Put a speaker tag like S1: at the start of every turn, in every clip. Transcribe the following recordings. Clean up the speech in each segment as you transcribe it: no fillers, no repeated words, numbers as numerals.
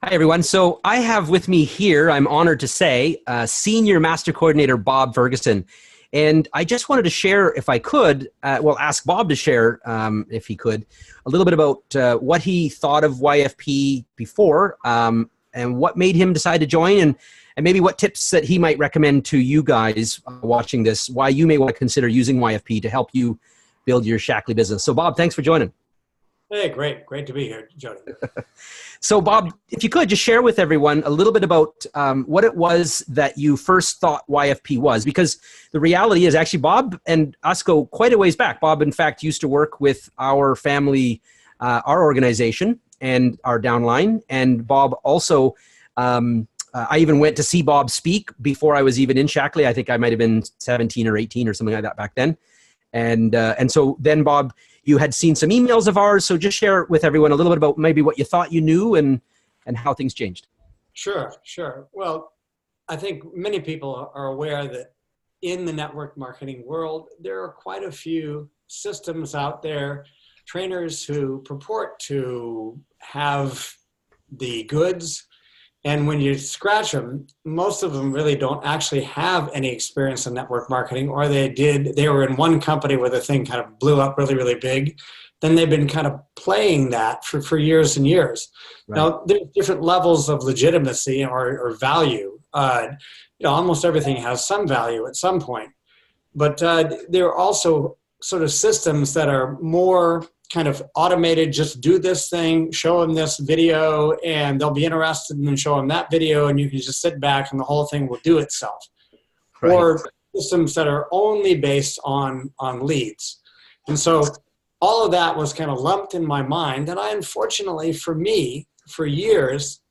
S1: Hi, everyone. So I have with me here, I'm honored to say, Senior Master Coordinator Bob Ferguson. And I just wanted to share, if I could, ask Bob to share, if he could, a little bit about what he thought of YFP before and what made him decide to join, and maybe what tips that he might recommend to you guys watching this, why you may want to consider using YFP to help you build your Shackley business. So Bob, thanks for joining.
S2: Hey, great to be here, Jody.
S1: So Bob, if you could just share with everyone a little bit about what it was that you first thought YFP was, because the reality is actually Bob and us go quite a ways back. Bob, in fact, used to work with our family, our organization and our downline. And Bob also, I even went to see Bob speak before I was even in Shackley. I think I might have been 17 or 18 or something like that back then. And so then Bob, you had seen some emails of ours, so just share with everyone a little bit about maybe what you thought you knew and how things changed.
S2: Sure. Well, I think many people are aware that in the network marketing world, there are quite a few systems out there, trainers who purport to have the goods. And when you scratch them, most of them really don't actually have any experience in network marketing, or they were in one company where the thing kind of blew up really, really big. Then they've been kind of playing that for years and years. Right. Now, there's different levels of legitimacy or value. Almost everything has some value at some point. But there are also sort of systems that are more kind of automated, just do this thing, show them this video, and they'll be interested, and then show them that video, and you can just sit back and the whole thing will do itself. Right. Or systems that are only based on leads. And so all of that was kind of lumped in my mind, and I, unfortunately for me, for years,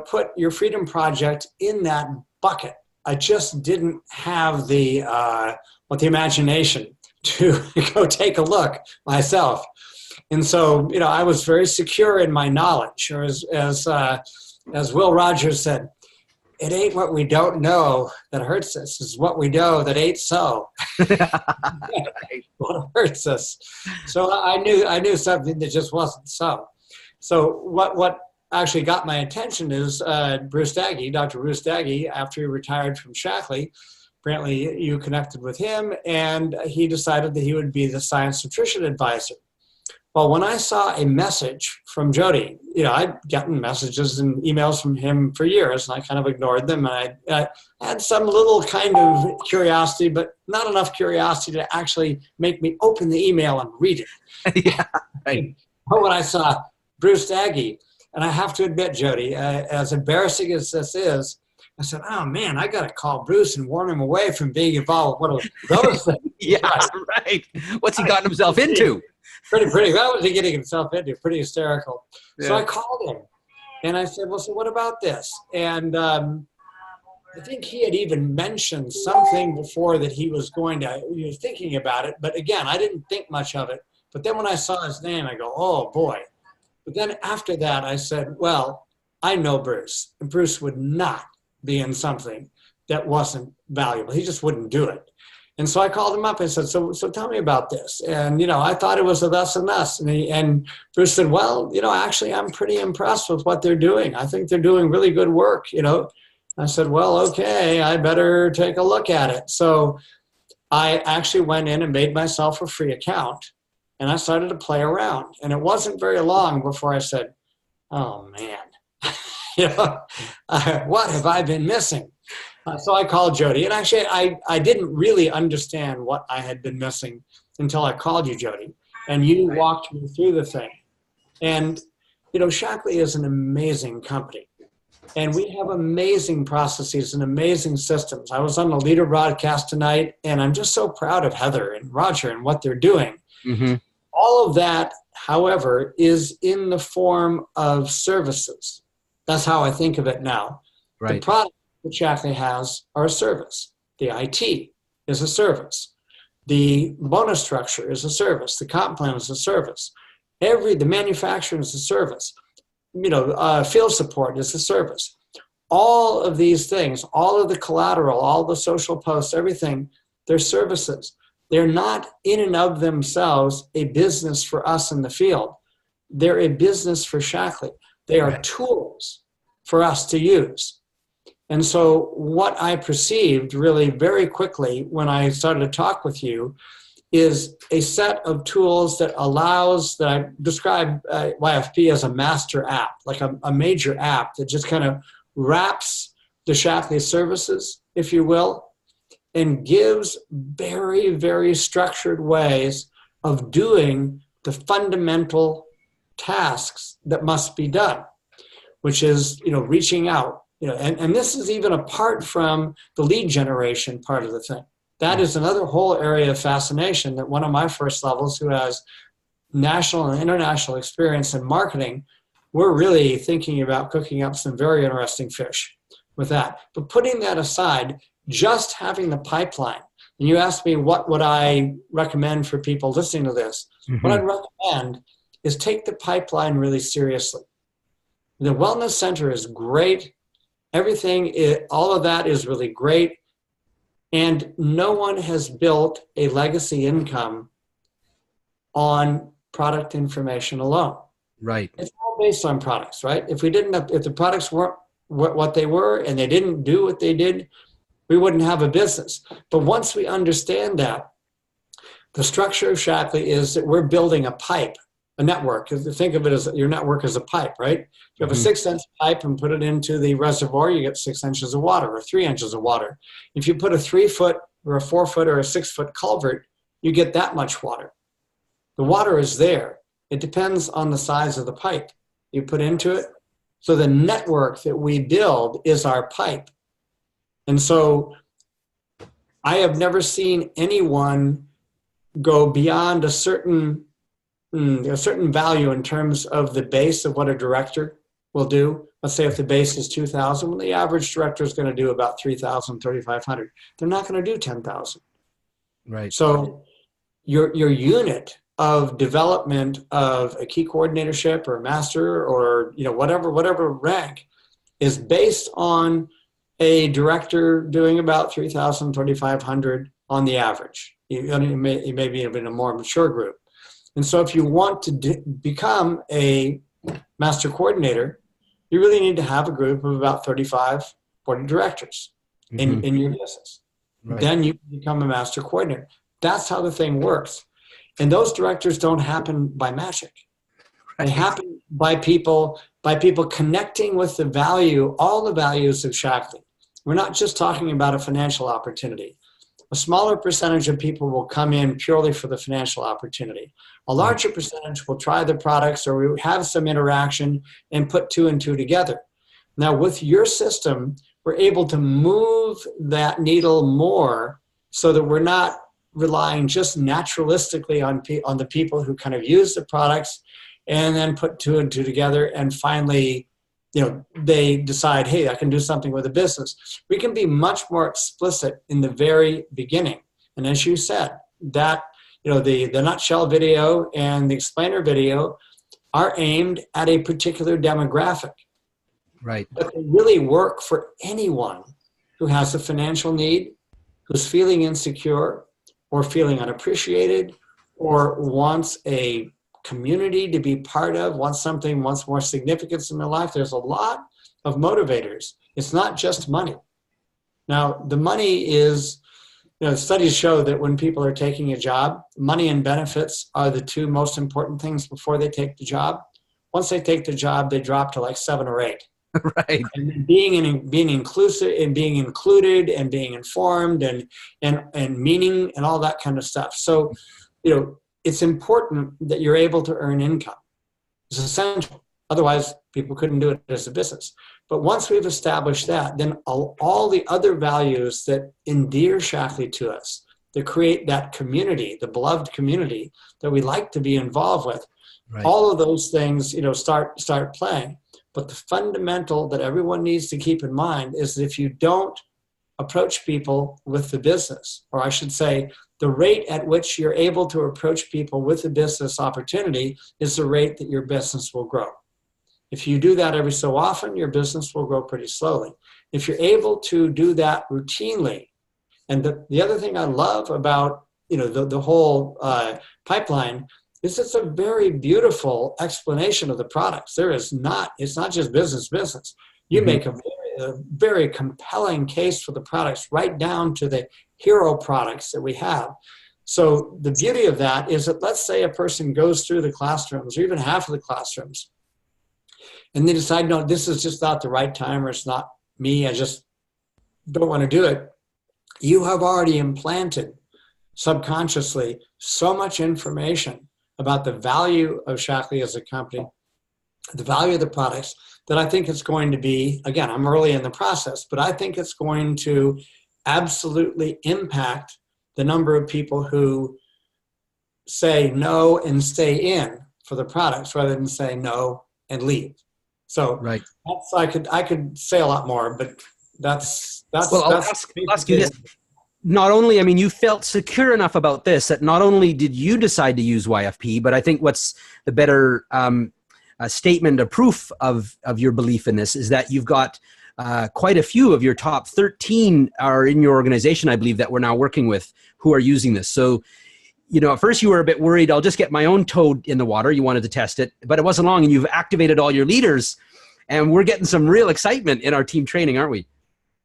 S2: put Your Freedom Project in that bucket. I just didn't have the imagination to go take a look myself. And so, I was very secure in my knowledge, or as Will Rogers said, it ain't what we don't know that hurts us, it's what we know that ain't so. What hurts us. So I knew something that just wasn't so. So what actually got my attention is Dr. Bruce Daggy, after he retired from Shackley. Apparently you connected with him, and he decided that he would be the science nutrition advisor. Well, when I saw a message from Jody, I'd gotten messages and emails from him for years, and I kind of ignored them. And I had some little kind of curiosity, but not enough curiosity to actually make me open the email and read it.
S1: Yeah, right.
S2: But when I saw Bruce Daggy, and I have to admit, Jody, as embarrassing as this is, I said, oh, man, I got to call Bruce and warn him away from being involved with one of those things.
S1: Yeah, right. What's he gotten himself into?
S2: Pretty. What was he getting himself into? Pretty hysterical. Yeah. So I called him, and I said, well, so what about this? And I think he had even mentioned something before that he was thinking about it. But again, I didn't think much of it. But then when I saw his name, I go, oh, boy. But then after that, I said, well, I know Bruce. And Bruce would not be in something that wasn't valuable. He just wouldn't do it. And so I called him up and said, so tell me about this. And, I thought it was a us and us. And Bruce said, well, actually, I'm pretty impressed with what they're doing. I think they're doing really good work, I said, well, okay, I better take a look at it. So I actually went in and made myself a free account, and I started to play around. And it wasn't very long before I said, oh, man, what have I been missing? So I called Jody, and actually I didn't really understand what I had been missing until I called you, Jody, and you walked me through the thing. And, Shackley is an amazing company, and we have amazing processes and amazing systems. I was on the leader broadcast tonight, and I'm just so proud of Heather and Roger and what they're doing. Mm-hmm. All of that, however, is in the form of services. That's how I think of it now. Right. The product that Shackley has are a service. The IT is a service. The bonus structure is a service. The comp plan is a service. The manufacturing is a service. Field support is a service. All of these things, all of the collateral, all the social posts, everything, they're services. They're not in and of themselves a business for us in the field. They're a business for Shackley. They are tools for us to use. And so what I perceived really very quickly when I started to talk with you is a set of tools that I describe YFP as a master app, like a major app that just kind of wraps the Shaklee services, if you will, and gives very, very structured ways of doing the fundamental tasks that must be done, which is, reaching out, and this is even apart from the lead generation part of the thing. That is another whole area of fascination that one of my first levels, who has national and international experience in marketing, we're really thinking about cooking up some very interesting fish with that. But putting that aside, just having the pipeline, and you asked me what would I recommend for people listening to this. Mm-hmm. What I'd recommend is take the pipeline really seriously. The wellness center is great. All of that is really great. And no one has built a legacy income on product information alone.
S1: Right.
S2: It's all based on products, right? If the products weren't what they were and they didn't do what they did, we wouldn't have a business. But once we understand that, the structure of Shaklee is that we're building a pipe, a network. Think of it as your network as a pipe, right? If you have a 6-inch pipe and put it into the reservoir, you get 6 inches of water or 3 inches of water. If you put a 3-foot or a 4-foot or a 6-foot culvert, you get that much water. The water is there. It depends on the size of the pipe you put into it. So the network that we build is our pipe. And so I have never seen anyone go beyond a certain value in terms of the base of what a director will do. Let's say if the base is 2,000, well, the average director is going to do about 3,000, 3,500. They're not going to do 10,000.
S1: Right.
S2: So your unit of development of a key coordinatorship or a master or whatever rank is based on a director doing about 3,000, 3,500 on the average. You may be in a more mature group. And so if you want to become a master coordinator, you really need to have a group of about 35, 40 directors in your business. Right. Then you become a master coordinator. That's how the thing works. And those directors don't happen by magic. Right. They happen by people connecting with all the values of Shaklee. We're not just talking about a financial opportunity. A smaller percentage of people will come in purely for the financial opportunity. A larger percentage will try the products or we have some interaction and put 2 and 2 together. Now, with your system, we're able to move that needle more so that we're not relying just naturalistically on the people who kind of use the products and then put 2 and 2 together and finally they decide, hey, I can do something with a business. We can be much more explicit in the very beginning. And as you said, that, the nutshell video and the explainer video are aimed at a particular demographic.
S1: Right.
S2: But they really work for anyone who has a financial need, who's feeling insecure or feeling unappreciated or wants a community to be part of, wants more significance in their life. There's a lot of motivators. It's not just money. Now, the money is, studies show that when people are taking a job, money and benefits are the 2 most important things before they take the job. Once they take the job, they drop to like 7 or 8.
S1: Right.
S2: And being inclusive and being included and being informed and meaning and all that kind of stuff. So, it's important that you're able to earn income. It's essential. Otherwise, people couldn't do it as a business. But once we've established that, then all the other values that endear Shaklee to us, that create that community, the beloved community that we like to be involved with, right. All of those things, start playing. But the fundamental that everyone needs to keep in mind is that if you don't approach people with the business, or I should say, the rate at which you're able to approach people with a business opportunity is the rate that your business will grow. If you do that every so often, your business will grow pretty slowly. If you're able to do that routinely, and the other thing I love about the whole pipeline is it's a very beautiful explanation of the products. It's not just business. You make a very compelling case for the products, right down to the hero products that we have. So the beauty of that is that, let's say a person goes through the classrooms, or even half of the classrooms, and they decide, no, this is just not the right time, or it's not me, I just don't want to do it. You have already implanted subconsciously so much information about the value of Shaklee as a company, the value of the products, that I think it's going to be, again, I'm early in the process, but I think it's going to absolutely impact the number of people who say no and stay in for the products, rather than say no and leave. So
S1: right.
S2: I could say a lot more, but that's
S1: well, I'll ask you this. Not only, I mean, you felt secure enough about this that not only did you decide to use YFP, but I think what's the better statement of proof of your belief in this is that you've got quite a few of your top 13 are in your organization, I believe, that we're now working with, who are using this. So, you know, at first you were a bit worried, I'll just get my own toad in the water. You wanted to test it, but it wasn't long, and you've activated all your leaders, and we're getting some real excitement in our team training, aren't we?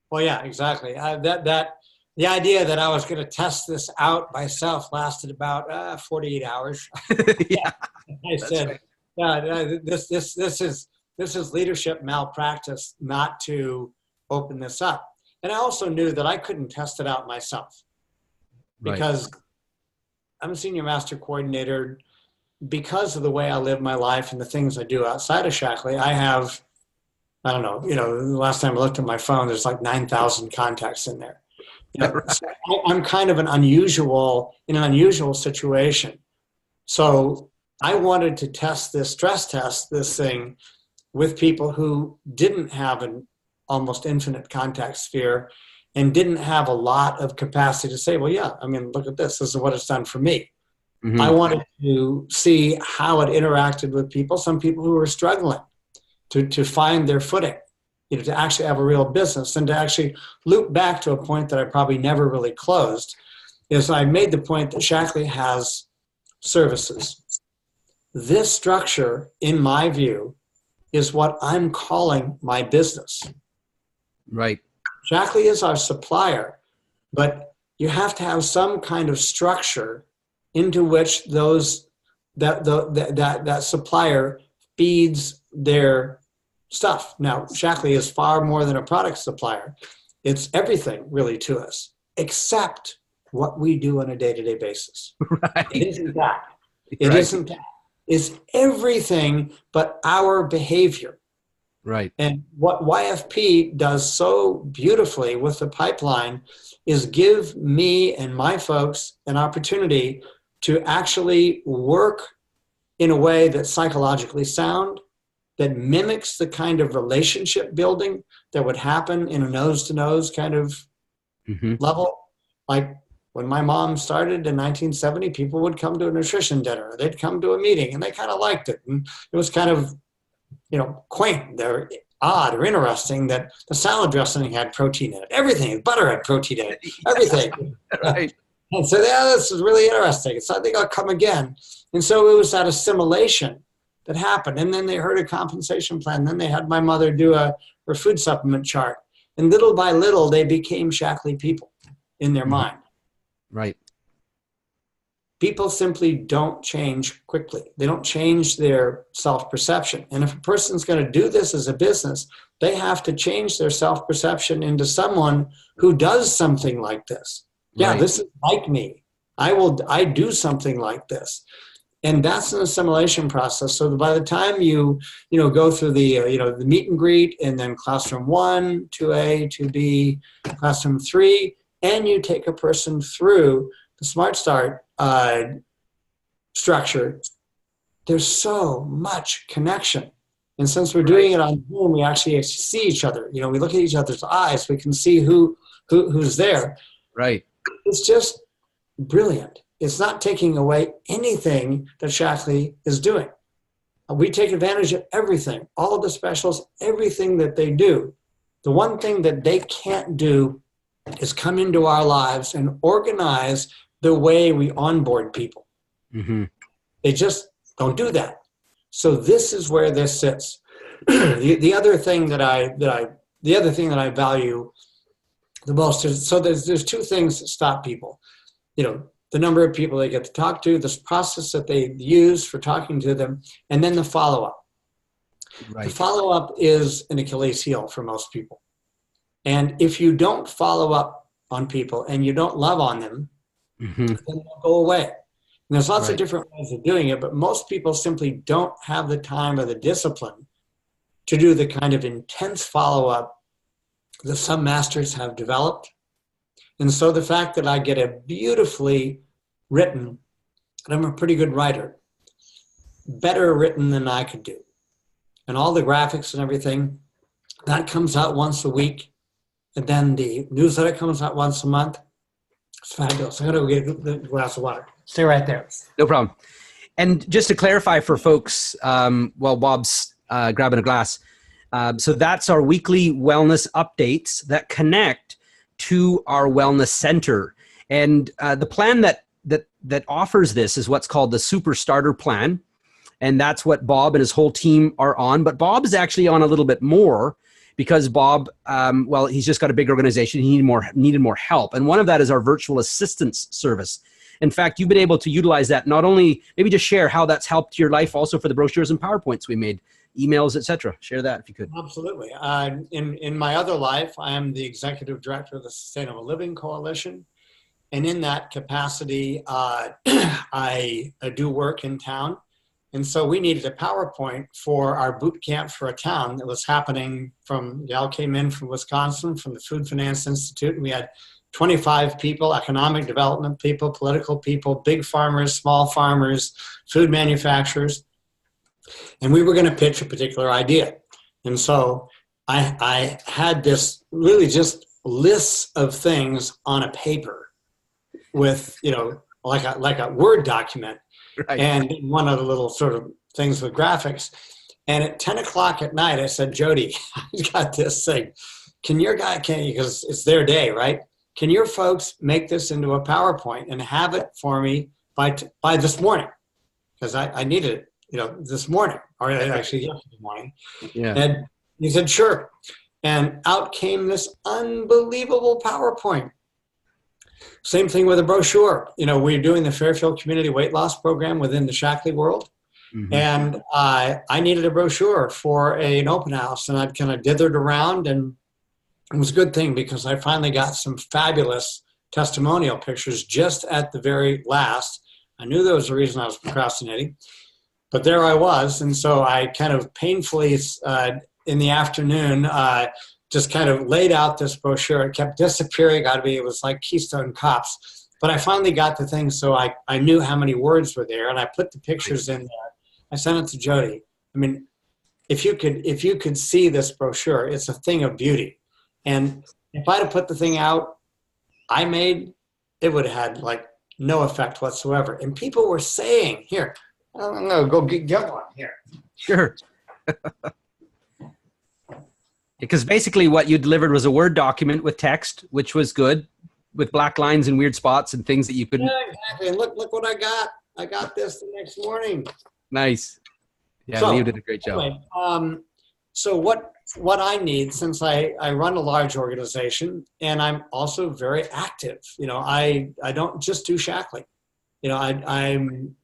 S2: Well, yeah, exactly. The idea that I was going to test this out myself lasted about 48 hours.
S1: Yeah,
S2: I said, right. This is leadership malpractice not to open this up. And I also knew that I couldn't test it out myself, because I'm a senior master coordinator. Because of the way I live my life and the things I do outside of Shaklee, I have, I don't know, the last time I looked at my phone, there's like 9,000 contacts in there. So I'm kind of in an unusual situation. So I wanted to test this thing with people who didn't have an almost infinite contact sphere and didn't have a lot of capacity to say, well, yeah, I mean, look at this. This is what it's done for me. Mm-hmm. I wanted to see how it interacted with people, some people who were struggling to find their footing, to actually have a real business, and to actually loop back to a point that I probably never really closed, is I made the point that Shaklee has services. This structure, in my view, is what I'm calling my business.
S1: Right.
S2: Shaklee is our supplier, but you have to have some kind of structure into which that supplier feeds their stuff. Now, Shaklee is far more than a product supplier. It's everything really to us, except what we do on a day-to-day basis.
S1: Right.
S2: It isn't that. It isn't that. It's everything but our behavior.
S1: Right.
S2: And what YFP does so beautifully with the pipeline is give me and my folks an opportunity to actually work in a way that's psychologically sound, that mimics the kind of relationship building that would happen in a nose-to-nose kind of level. Like when my mom started in 1970, people would come to a nutrition dinner. They'd come to a meeting, and they kind of liked it. And it was kind of, quaint. They're odd or interesting that the salad dressing had protein in it. Everything, butter had protein in it. Everything.
S1: Right.
S2: And so, yeah, this is really interesting. So I think I'll come again. And so it was that assimilation that happened. And then they heard a compensation plan. Then they had my mother do her food supplement chart. And little by little, they became Shaklee people in their mind.
S1: Right.
S2: People simply don't change quickly. They don't change their self-perception. And if a person's going to do this as a business, they have to change their self-perception into someone who does something like this. Yeah, this is like me. I do something like this. And that's an assimilation process. So by the time you go through the the meet and greet, and then classroom 1, 2A, 2B, classroom 3, and you take a person through the Smart Start structure, there's so much connection. And since we're doing it on Zoom, we actually see each other. We look at each other's eyes. We can see who's there.
S1: Right.
S2: It's just brilliant. It's not taking away anything that Shaklee is doing. We take advantage of everything, all of the specials, everything that they do. The one thing that they can't do is come into our lives and organize the way we onboard people. Mm-hmm. They just don't do that. So this is where this sits. the other thing that I value the most is, so there's two things that stop people. The number of people they get to talk to, this process that they use for talking to them, and then the follow-up. Right. The follow-up is an Achilles heel for most people. And if you don't follow up on people and you don't love on them, then they'll go away. And there's lots of different ways of doing it, but most people simply don't have the time or the discipline to do the kind of intense follow-up that some masters have developed. And so the fact that I get a beautifully written, and I'm a pretty good writer, better written than I could do, and all the graphics and everything, that comes out once a week. And then the newsletter comes out once a month. It's fabulous. I gotta go get a glass of water. Stay right there.
S1: No problem. And just to clarify for folks, while Bob's grabbing a glass, so that's our weekly wellness updates that connect to our wellness center. And the plan that offers this is what's called the Super Starter Plan. And that's what Bob and his whole team are on. But Bob is actually on a little bit more, because Bob, he's just got a big organization. He needed more help. And one of that is our virtual assistance service. In fact, you've been able to utilize that, not only, maybe just share how that's helped your life also for the brochures and PowerPoints we made, emails, etc. Share that if you could.
S2: Absolutely. In my other life, I am the executive director of the Sustainable Living Coalition. And in that capacity, I do work in town. And so we needed a PowerPoint for our boot camp for a town that was happening y'all came in from Wisconsin, from the Food Finance Institute. And we had 25 people, economic development people, political people, big farmers, small farmers, food manufacturers. And we were going to pitch a particular idea. And so I had this really just lists of things on a paper with, like a Word document. Right. And one of the little sort of things with graphics. And at 10 o'clock at night, I said, Jody, I got this thing. Because it's their day, right? Can your folks make this into a PowerPoint and have it for me by this morning? Because I needed it, this morning, or actually yesterday morning. Yeah. And he said, sure. And out came this unbelievable PowerPoint. Same thing with a brochure. We're doing the Fairfield Community Weight Loss Program within the Shackley world. Mm-hmm. And I needed a brochure for an open house, and I'd kind of dithered around, and it was a good thing because I finally got some fabulous testimonial pictures just at the very last. I knew there was a reason I was procrastinating, but there I was. And so I kind of painfully in the afternoon, just kind of laid out this brochure. It kept disappearing out of me. It was like Keystone Cops. But I finally got the thing, so I knew how many words were there, and I put the pictures in there. I sent it to Jody. I mean, if you could see this brochure, it's a thing of beauty. And if I'd have put the thing out I made, it would have had like no effect whatsoever. And people were saying, here, I'm going to go get one here.
S1: Sure. Because basically what you delivered was a Word document with text, which was good, with black lines and weird spots and things that you couldn't.
S2: Yeah, exactly. And look what I got. I got this the next morning.
S1: Nice. Yeah, so, you did a great job.
S2: Anyway, so what I need, since I run a large organization and I'm also very active, I don't just do Shackley. I'm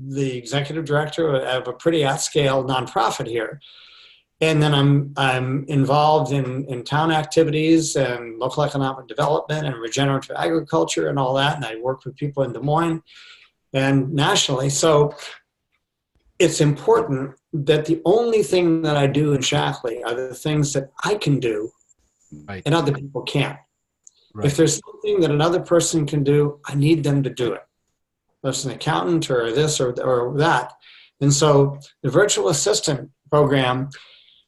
S2: the executive director of a pretty at-scale nonprofit here. And then I'm involved in town activities and local economic development and regenerative agriculture and all that. And I work with people in Des Moines and nationally. So it's important that the only thing that I do in Shackley are the things that I can do and other people can't. Right. If there's something that another person can do, I need them to do it. Whether it's an accountant or this or that. And so the virtual assistant program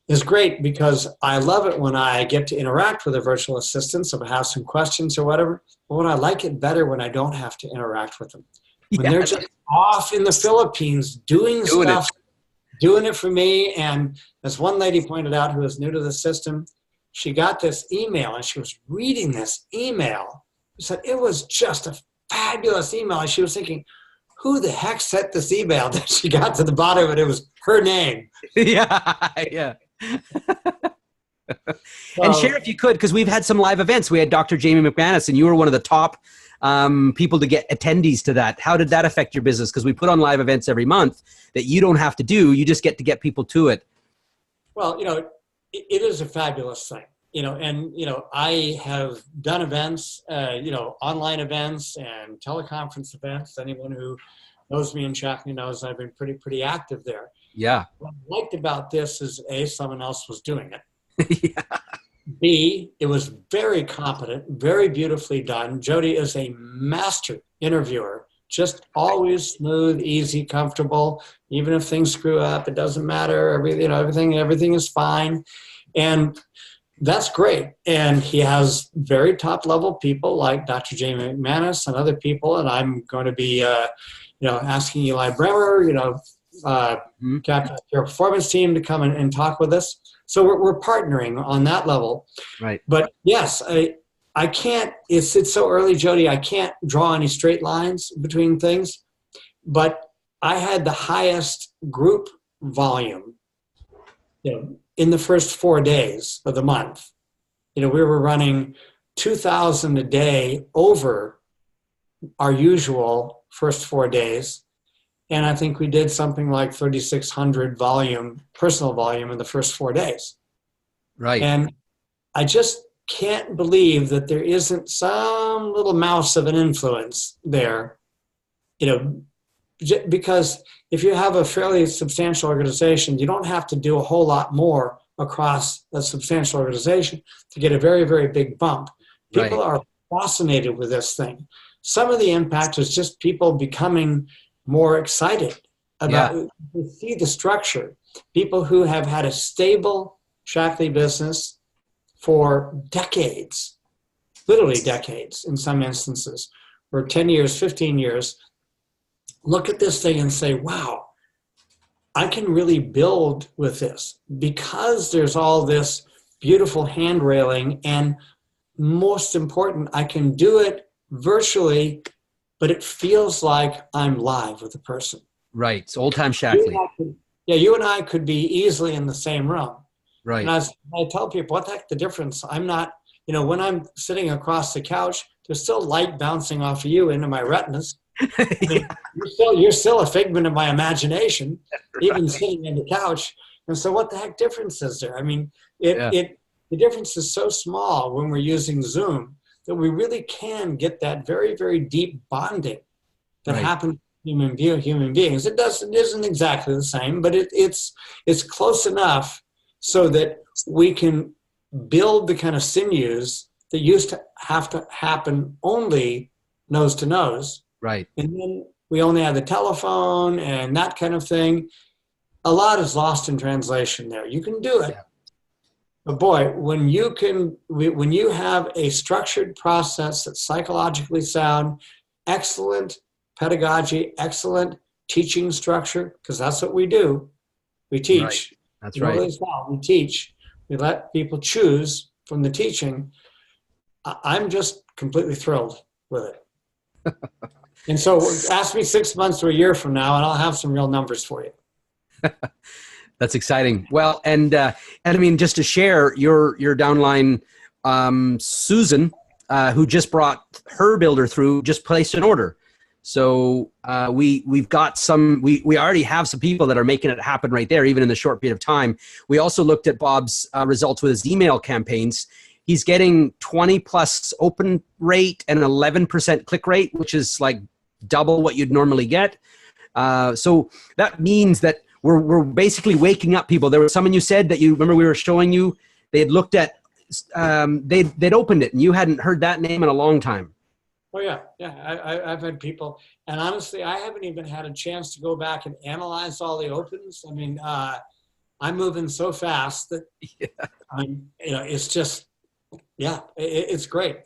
S2: is great because I love it when I get to interact with a virtual assistant, so if I have some questions or whatever. But when I like it better when I don't have to interact with them. When they're just off in the Philippines doing stuff, doing it for me. And as one lady pointed out who was new to the system, she got this email and she was reading this email. She said it was just a fabulous email. And she was thinking, who the heck sent this email? That she got to the bottom of it. It was her name.
S1: Yeah. And share if you could, because we've had some live events. We had Dr. Jamie McManus, and you were one of the top people to get attendees to that. How did that affect your business? Because we put on live events every month that you don't have to do. You just get to get people to it.
S2: Well, it is a fabulous thing, and, I have done events, online events and teleconference events. Anyone who knows me in Shaklee knows I've been pretty active there.
S1: Yeah.
S2: What I liked about this is A, someone else was doing it.
S1: Yeah.
S2: B, it was very competent, very beautifully done. Jody is a master interviewer, just always smooth, easy, comfortable. Even if things screw up, it doesn't matter. Everything is fine. And that's great. And he has very top level people like Dr. Jamie McManus and other people. And I'm going to be, asking Eli Bremer, Captain of your performance team to come and talk with us. So we're partnering on that level.
S1: Right.
S2: But yes, I can't, it's so early, Jody, I can't draw any straight lines between things, but I had the highest group volume, in the first 4 days of the month. We were running 2,000 a day over our usual first 4 days. And I think we did something like 3,600 personal volume in the first 4 days.
S1: Right.
S2: And I just can't believe that there isn't some little mouse of an influence there, because if you have a fairly substantial organization, you don't have to do a whole lot more across a substantial organization to get a very, very big bump. People are fascinated with this thing. Some of the impact is just people becoming more excited about to see the structure. People who have had a stable Shaklee business for decades, literally decades in some instances, or 10 years, 15 years, look at this thing and say, wow, I can really build with this because there's all this beautiful hand railing, and most important, I can do it virtually, but it feels like I'm live with the person.
S1: Right. It's old time Shaklee.
S2: You and I could be easily in the same room.
S1: Right.
S2: And I tell people, what the heck the difference? I'm not, when I'm sitting across the couch, there's still light bouncing off of you into my retinas. You're still a figment of my imagination, even sitting on the couch. And so what the heck difference is there? I mean, the difference is so small when we're using Zoom that we really can get that very, very deep bonding that happens with human beings. It isn't exactly the same, but it's close enough so that we can build the kind of sinews that used to have to happen only nose to nose.
S1: Right.
S2: And then we only have the telephone and that kind of thing. A lot is lost in translation there. You can do it. Yeah. But boy, when you have a structured process that's psychologically sound, excellent pedagogy, excellent teaching structure, because that's what we do. We teach.
S1: Right. That's right.
S2: We teach. We let people choose from the teaching. I'm just completely thrilled with it. And so ask me 6 months to a year from now, and I'll have some real numbers for you.
S1: That's exciting. Well, and I mean, just to share, your downline, Susan, who just brought her builder through, just placed an order. So we've got some. We already have some people that are making it happen right there, even in the short period of time. We also looked at Bob's results with his email campaigns. He's getting 20+ open rate and 11% click rate, which is like double what you'd normally get. So that means that we're basically waking up people. There was someone you said that you remember we were showing you. They had looked at, they'd opened it, and you hadn't heard that name in a long time.
S2: Oh yeah. I've had people, and honestly, I haven't even had a chance to go back and analyze all the opens. I mean, I'm moving so fast that it's just, it's great.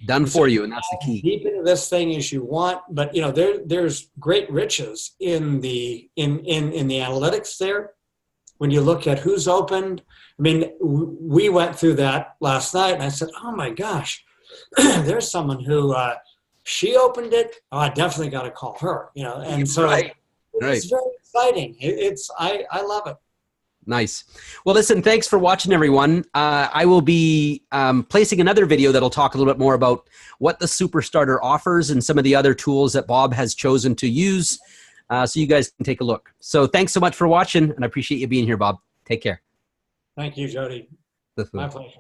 S1: Done for you, and that's the key.
S2: Deep into this thing as you want, but there's great riches in the analytics there. When you look at who's opened, I mean, we went through that last night, and I said, "Oh my gosh, there's someone who she opened it. Oh, I definitely got to call her." And so it's very exciting. I love it.
S1: Nice. Well, listen, thanks for watching, everyone. I will be placing another video that'll talk a little bit more about what the Superstarter offers and some of the other tools that Bob has chosen to use, so you guys can take a look. So thanks so much for watching, and I appreciate you being here, Bob. Take care.
S2: Thank you, Jody. My pleasure.